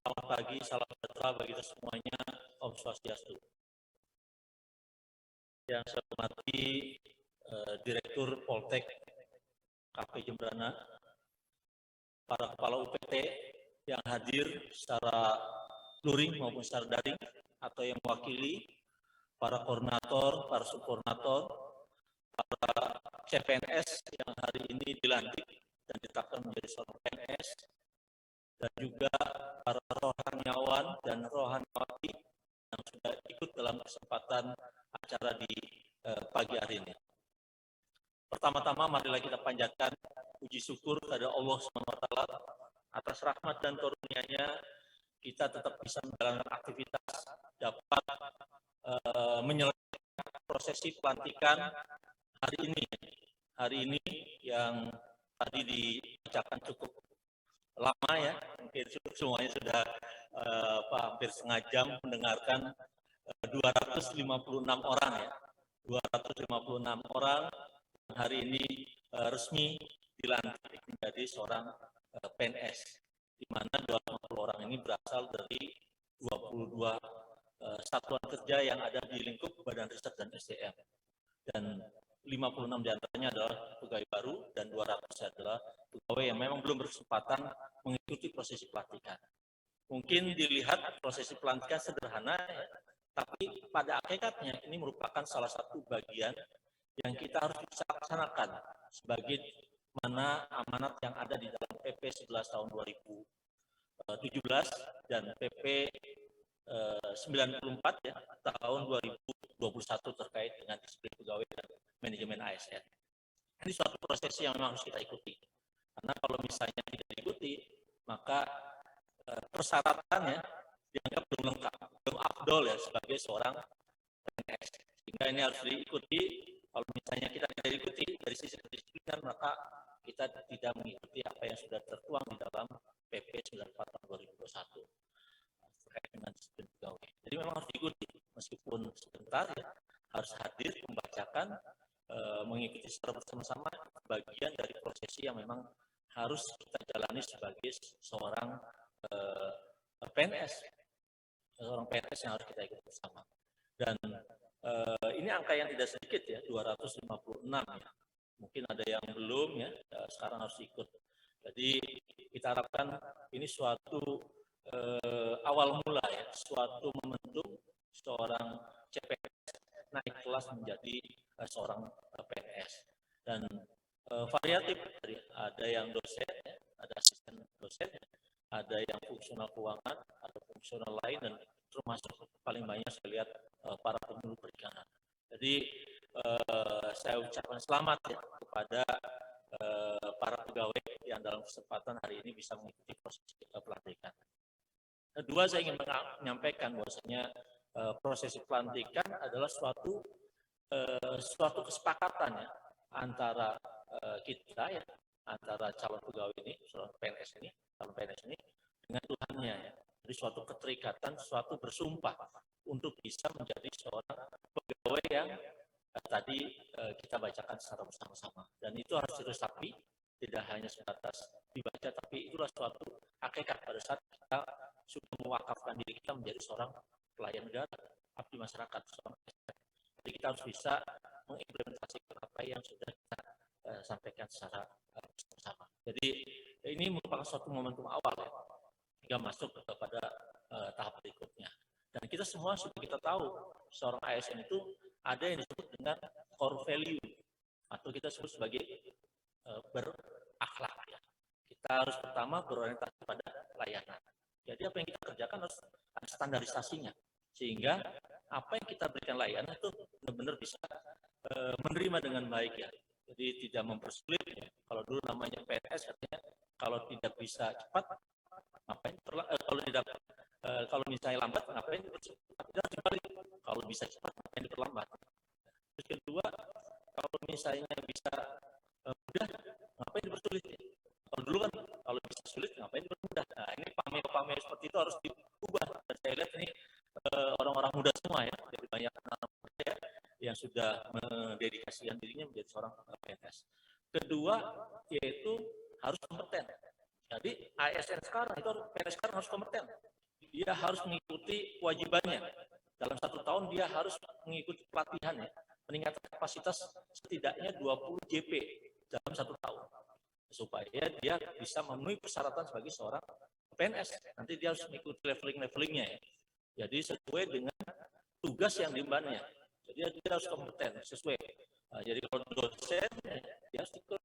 Selamat pagi, salam sejahtera bagi kita semuanya. Om Swastiastu. Yang saya hormati Direktur Poltek KP Jembrana, para kepala UPT yang hadir secara luring maupun secara daring atau yang mewakili, para koordinator, para subkoordinator, para CPNS yang hari ini dilantik dan ditetapkan menjadi seorang PNS, dan juga para rohaniawan dan rohaniawati yang sudah ikut dalam kesempatan acara di pagi hari ini. Pertama-tama marilah kita panjatkan puji syukur kepada Allah SWT atas rahmat dan karunia-Nya kita tetap bisa menjalankan aktivitas, dapat menyelesaikan prosesi pelantikan hari ini yang tadi dibacakan cukup lama ya, mungkin semuanya sudah hampir setengah jam mendengarkan 256 orang ya, 256 orang hari ini resmi dilantik menjadi seorang PNS, di mana 250 orang ini berasal dari 22 satuan kerja yang ada di lingkup Badan Riset dan SDM, dan 56 diantaranya adalah pegawai baru dan 200 adalah pegawai yang memang belum berkesempatan mengikuti prosesi pelantikan. Mungkin dilihat prosesi pelantikan sederhana, ya, tapi pada hakikatnya ini merupakan salah satu bagian yang kita harus bisa laksanakan sebagai mana amanat yang ada di dalam PP 11 tahun 2017 dan PP 94 ya, tahun 2021 terkait dengan disiplin pegawai dan manajemen ASN. Ini suatu prosesi yang memang harus kita ikuti. Karena kalau misalnya tidak diikuti, maka persyaratannya dianggap belum lengkap, belum afdol ya sebagai seorang PNS. Sehingga ini harus diikuti. Kalau misalnya kita tidak diikuti dari sisi kedisiplinan, maka kita tidak mengikuti apa yang sudah tertuang di dalam PP 94 tahun 2021 terkait dengan disiplin pegawai. Jadi memang harus diikuti, meskipun sebentar ya, harus hadir membacakan, mengikuti secara bersama-sama bagian dari prosesi yang memang harus kita jalani sebagai seorang PNS, seorang PNS yang harus kita ikuti bersama. Dan ini angka yang tidak sedikit ya, 256 ya. Mungkin ada yang belum ya, sekarang harus ikut. Jadi kita harapkan ini suatu awal mula ya, suatu momentum seorang CPNS naik kelas menjadi seorang PNS. Dan variatif, ada yang dosen, ada asisten dosen, ada yang fungsional keuangan, ada fungsional lain, dan termasuk paling banyak saya lihat para penyuluh perikanan. Jadi saya ucapkan selamat ya kepada para pegawai yang dalam kesempatan hari ini bisa mengikuti proses pelantikan. Kedua, saya ingin menyampaikan bahwasanya prosesi pelantikan adalah suatu kesepakatan ya antara kita ya, antara calon pegawai ini, calon PNS ini dengan Tuhannya ya. Jadi suatu keterikatan, suatu bersumpah untuk bisa menjadi seorang pegawai yang tadi kita bacakan secara bersama-sama. Dan itu harus diresapi, tidak hanya sebatas dibaca, tapi itulah suatu hakikat pada saat kita sudah mewakafkan diri kita menjadi seorang pelayan negara, abdi masyarakat. Jadi kita harus bisa mengimplementasikan apa yang sudah kita sampaikan secara bersama. Jadi ini merupakan suatu momentum awal ya, hingga masuk kepada tahap berikutnya. Dan kita semua sudah kita tahu, seorang ASN itu ada yang disebut dengan core value, atau kita sebut sebagai berakhlak ya. Kita harus pertama berorientasi pada layanan. Jadi apa yang kita kerjakan harus ada standarisasinya, sehingga apa yang kita berikan layanan itu benar-benar bisa menerima dengan baik ya. Jadi tidak mempersulit ya. Kalau dulu namanya PNS katanya kalau tidak bisa cepat, ngapain kalau misalnya lambat, ngapain tidak dibalik. Kalau bisa cepat, ngapain diperlambat. Terus kedua, kalau misalnya bisa mudah, ngapain dipersulit. Kalau dulu kan kalau bisa sulit, ngapain dipermudah. Nah ini pamir-pamir seperti itu harus diubah. Dan saya lihat ini orang-orang muda semua ya, dari banyak anak muda yang sudah mendedikasikan dirinya menjadi seorang PNS. Kedua, yaitu harus kompeten. Jadi ASN sekarang itu PNS sekarang harus kompeten. dia harus mengikuti kewajibannya. Dalam 1 tahun dia harus mengikuti pelatihan ya, peningkatan kapasitas setidaknya 20 JP dalam 1 tahun. Supaya dia bisa memenuhi persyaratan sebagai seorang PNS. Nanti dia harus mengikuti leveling-levelingnya ya. Jadi sesuai dengan tugas yang diembannya. Jadi dia harus kompeten sesuai. Nah, jadi kalau dosen ya, dia harus ikut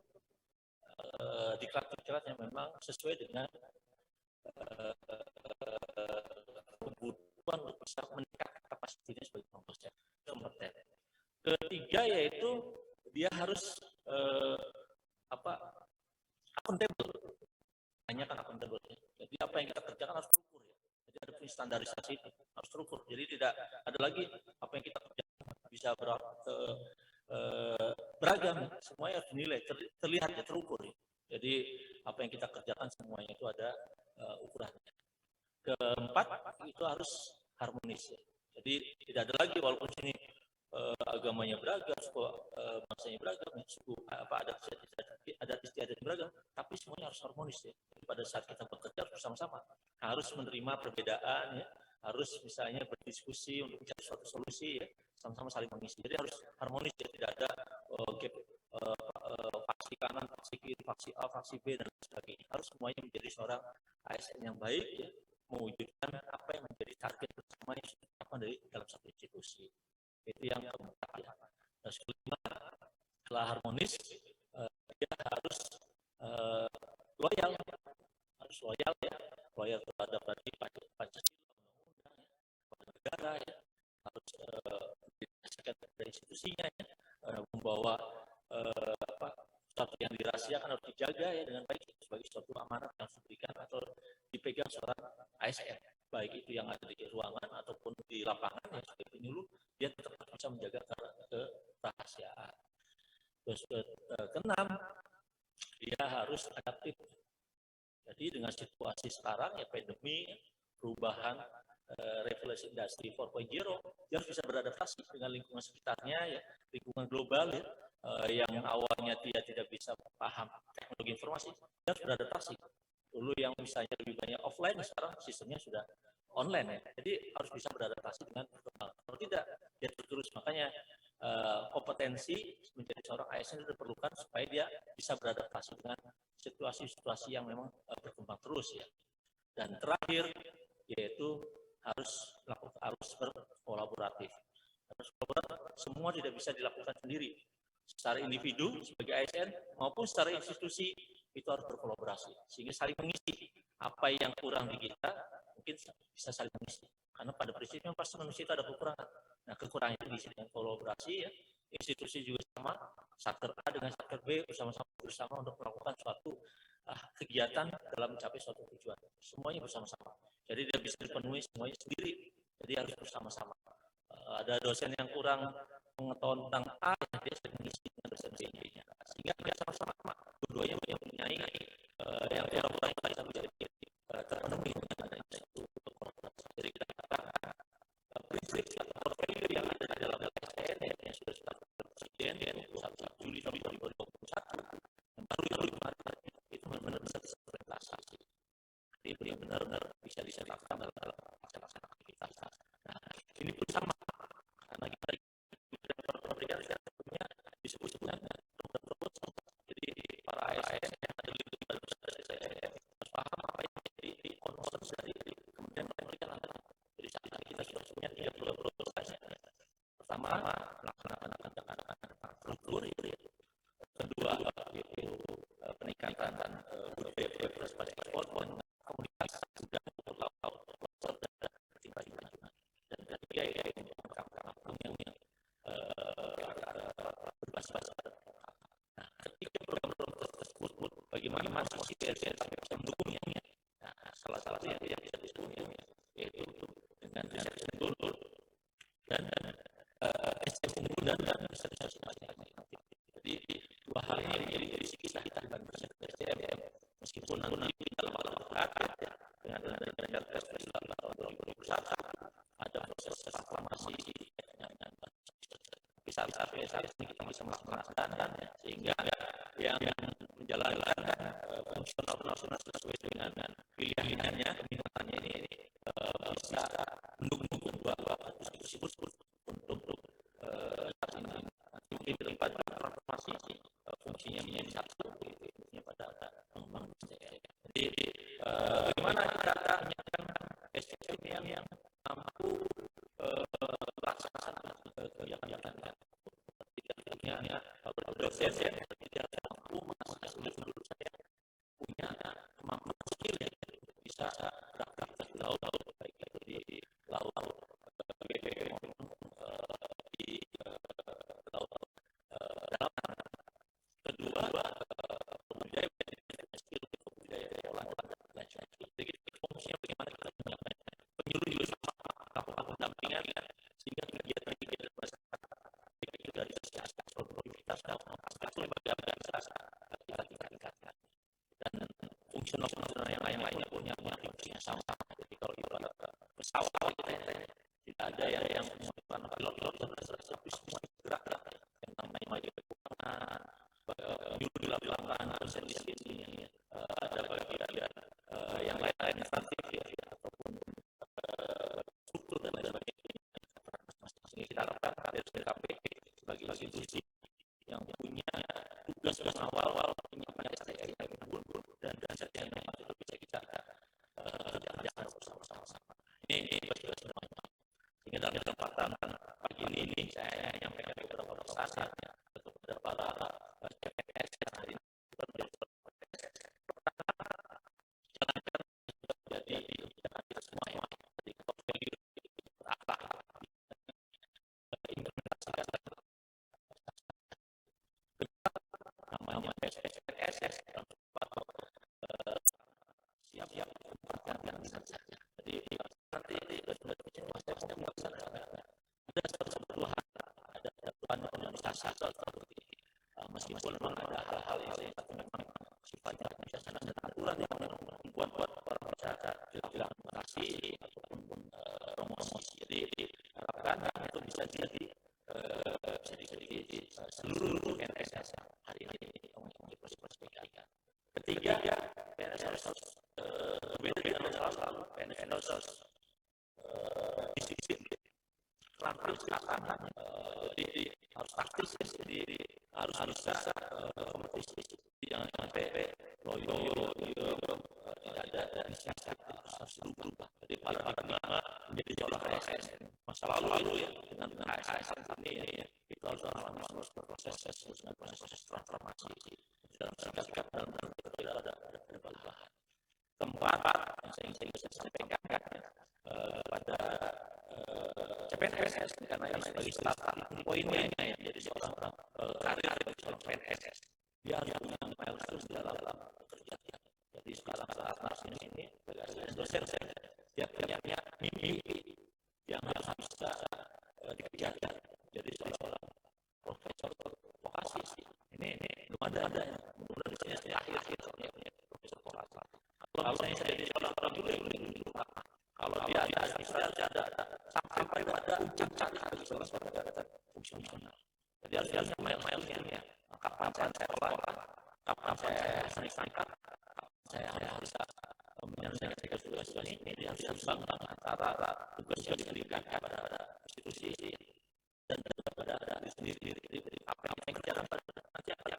diklat-diklat yang memang sesuai dengan kebutuhan untuk bisa meningkatkan kapasitasnya sebagai dosen kompeten. Ketiga yaitu dia harus akuntabel. Hanya kan akuntabel. Jadi apa yang kita kerjakan harus terukur ya. Jadi ada standarisasi itu harus terukur. Jadi tidak ada lagi apa yang kita kerjakan bisa beragam. Semuanya harus dinilai, terlihat ya, terukur ya. Jadi apa yang kita kerjakan semuanya itu ada ukurannya. Keempat itu harus harmonis ya. Jadi tidak ada lagi walaupun sini agamanya beragam, suku bangsanya beragam, suku adat istiadat beragam, tapi semuanya harus harmonis ya. Jadi pada saat kita bekerja bersama-sama harus menerima perbedaan ya, harus misalnya berdiskusi untuk mencari suatu solusi ya, sama-sama saling mengisi. Jadi harus harmonis ya, tidak ada faksi kanan, faksi kiri, faksi A, faksi B dan sebagainya. Harus semuanya menjadi seorang ASN yang baik ya, mewujudkan apa yang menjadi target bersama yang sudah ditetapkan dari dalam satu institusi. Itu yang keempat ya. Terus kelima, setelah harmonis dia harus loyal ya, loyal terhadap Pancasila, undang-undang ya, kepada negara ya, harus didasarkan dari institusinya ya, membawa sesuatu yang dirahasiakan harus dijaga ya dengan baik sebagai suatu amanat yang harus diberikan atau dipegang seorang ASN, baik itu yang ada di ruangan ataupun di lapangan ya, sebagai penyuluh dia tetap bisa menjaga kerahasiaan. Terus keenam, dia harus adaptif. Jadi dengan situasi sekarang ya pandemi, perubahan revolusi industri 4.0, dia harus bisa beradaptasi dengan lingkungan sekitarnya ya, lingkungan global ya, yang awalnya dia tidak bisa paham teknologi informasi, dia harus beradaptasi. Dulu yang misalnya lebih banyak offline, sekarang sistemnya sudah online ya. Jadi harus bisa beradaptasi dengan perkembangan. Kalau tidak, dia terus. Makanya kompetensi menjadi seorang ASN itu diperlukan supaya dia bisa beradaptasi dengan situasi-situasi yang memang berkembang terus ya. Dan terakhir yaitu harus berkolaboratif. Semua tidak bisa dilakukan sendiri. Secara individu sebagai ASN maupun secara institusi itu harus berkolaborasi sehingga saling mengisi. Apa yang kurang di kita mungkin bisa saling mengisi. Karena pada prinsipnya pasti manusia itu ada kekurangan. Nah, kekurangan itu diisi dengan kolaborasi ya. Institusi juga sama, satker A dengan satker B bersama untuk melakukan suatu kegiatan dalam mencapai suatu tujuan. Semuanya bersama-sama. Jadi dia bisa dipenuhi semuanya sendiri. Jadi harus bersama-sama. Ada dosen yang kurang pengetahuan tentang A, dia sering mengisi dengan dosen B-nya. Sehingga dia sama-sama keduanya mempunyai yang kurang bisa menjadi terpenuhi dengan itu. Jadi prinsip atau portfolio yang ada di dalam ASN yang sudah ditetapkan Presiden 21 Juli 2021 yang baru itu benar-benar bisa diimplementasi. Jadi benar-benar bisa diterapkan dalam pelaksanaan aktivitas. Nah, ini pun sama karena kita memberikan punya disebut-sebutkan terus. Jadi para ASN yang ada di lingkungan harus paham apa yang menjadi concern dari kemudian memberikan langkah. Jadi saat ini kita sudah punya 30 proses. Pertama, melaksanakan struktur itu ya. Kedua, yaitu peningkatan budaya berbasis ekspor, komunikasi sudah laut dan ketimpangan. Dan ketiga yaitu kampung yang berbasis. Nah, ketika program-program tersebut, bagaimana masih bisa mendukungnya? Nah, salah satu yang bisa didukung yaitu dengan riset unggul dan SDM unggul dan riset alternatif. Jadi dua hal ini menjadi sisi kita dan riset SDM meskipun nanti dalam waktu dekat dengan tahun 2021 ada proses transformasi tapi saat ini kita bisa melaksanakan sehingga yang menjalankan fungsional sesuai dengan pilihannya, keminatannya ini transformasi fungsinya menjadi satu, fungsinya pada manusia. Jadi bagaimana kita menyiapkan SDM yang mampu melaksanakan kegiatan tidak kalau dosen tidak mampu menghasilkan menurut saya punya kemampuan skill ya bisa beraktivitas di laut baik itu di laut BBM maupun di laut dalam. Kedua budaya skill budaya olah dan lain sebagainya. Jadi fungsinya bagaimana kita menyiapkan penyuluh juga melakukan pendampingan sehingga kegiatan masyarakat itu dari sisi aspek produktivitas dan aspek lembaga bisa kita tingkatkan. Dan fungsional yang lainnya punya fungsinya sama. Jadi kalau ibarat pesawat kita tidak ada yang menyebabkan pilot tapi semua gerak yang namanya penerbangan di lapangan dosen di sini ada bagian yang lain instantif ya ataupun struktur dan lain sebagainya. Kita harapkan dari KPP sebagai institusi yang punya tugas awal menyiapkan SDM dan SDM itu bisa kita kerjakan bersama-sama. Ini bagi semuanya. Sehingga dalam kesempatan pagi ini saya menyampaikan beberapa pesan kepada para CPNS yang hari ini jadi kita semua ya. Jadi apa implementasikan namanya PSS siap-siap menempatkan saja. Jadi nanti ada sebuah ada organisasi meskipun memang ada hal-hal yang memang sifatnya biasa dan aturan yang membuat orang bisa bilang kasih ataupun promosi. Jadi harapkan itu bisa jadi seluruh PNS hari ini diperspektifkan. Ketiga, PNS harus berbeda dengan masa lalu. PNS harus disiplin, terampil sekarang. Jadi harus taktis sendiri, harus bisa kompetisi. Jangan sampai loyo tidak ada inisiatif, harus berubah. Jadi paradigma menjadi jauh ASN masa lalu ya dengan ASN ini itu harus berproses transformasi dalam sikap dan tidak ada perubahan. Keempat yang saya ingin sampaikan pada CPNS karena ini sebagai startup poinnya ya menjadi seorang karir seorang PNS dia harus punya milestone dalam bekerja. Jadi sekarang saat ini dosen dia punya mimpi yang harus bisa dikejar. Jadi seorang profesor vokasi ini belum ada mudah di sini akhir ya profesor vokasi. Kalau saya jadi seorang juga kalau dia ada sampai pada puncak bagi seorang fungsional. Jadi harus mile-milenya ya. Kapan saya sekolah, kapan saya sangkat, saya harus menyelesaikan tugas ini. Dia harus seimbang antara tugas yang diberikan kepada institusi dan kepada diri sendiri. Apa yang saya kerjakan nanti akan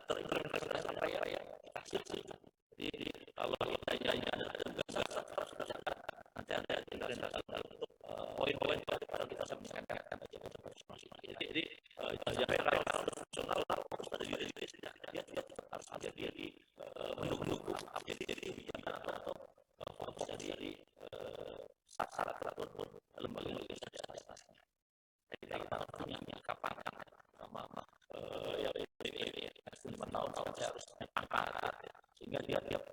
terimplementasi sampai yang kita hasilkan. Jadi kalau kita ada tugas harus kerjakan, nanti ada implementasi untuk poin-poin pada kita bisa menyelesaikan jadi jangan fungsional harus ada di diri dia harus ada di mendukung jadi kebijakan atau fokus dari syarat ataupun lembaga saja. Jadi kita punya kapan yang ini 5 tahun saya harus angkat sehingga dia tiap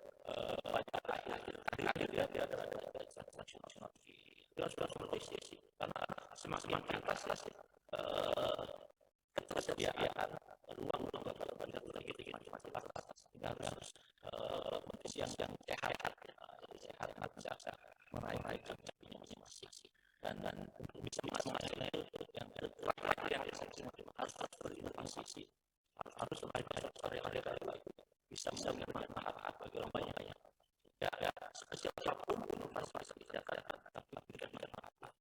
pada akhir dia ada nasional dia sudah seperti karena semakin atas ketersediaan ruang banyak lagi macam-macam sehingga harus kondisi yang sehat bisa meraih capaiannya masing-masing dan bisa menghasilkan yang terakhir yang harus berinovasi harus belajar karya-karya lagi bisa bermanfaat bagi orang banyak ya sekecil apapun inovasi tidak tapi tidak bermanfaat.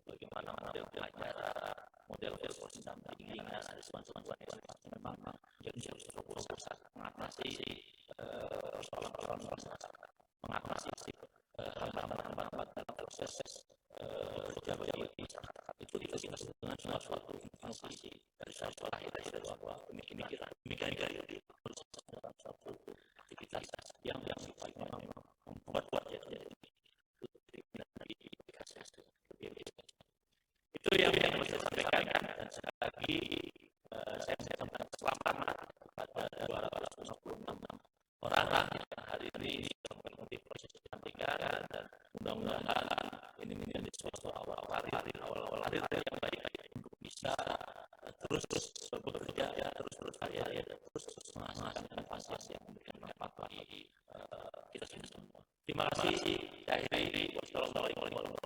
Bagaimana model pengajaran, model proses pendampingan, ada teman-teman yang memang jadi harus mengatasi persoalan-persoalan masyarakat, mengatasi hambatan-hambatan dalam proses kerja bagi masyarakat. Itu kita sebut dengan suatu inovasi dari suatu lahir dari sebuah pemikiran dari proses dalam suatu aktivitas yang sifatnya memang membuat ya jadi itu yang harus saya sampaikan, dan sekali lagi saya mengucapkan selamat kepada 256 orang yang hari ini sedang mengikuti proses pelantikan, dan mudah-mudahan ini menjadi suatu awal karir yang baik untuk bisa terus bekerja, terus berkarya, dan terus menghasilkan inovasi yang memberikan manfaat bagi kita semua. Terima kasih. Wassalamualaikum warahmatullahi wabarakatuh.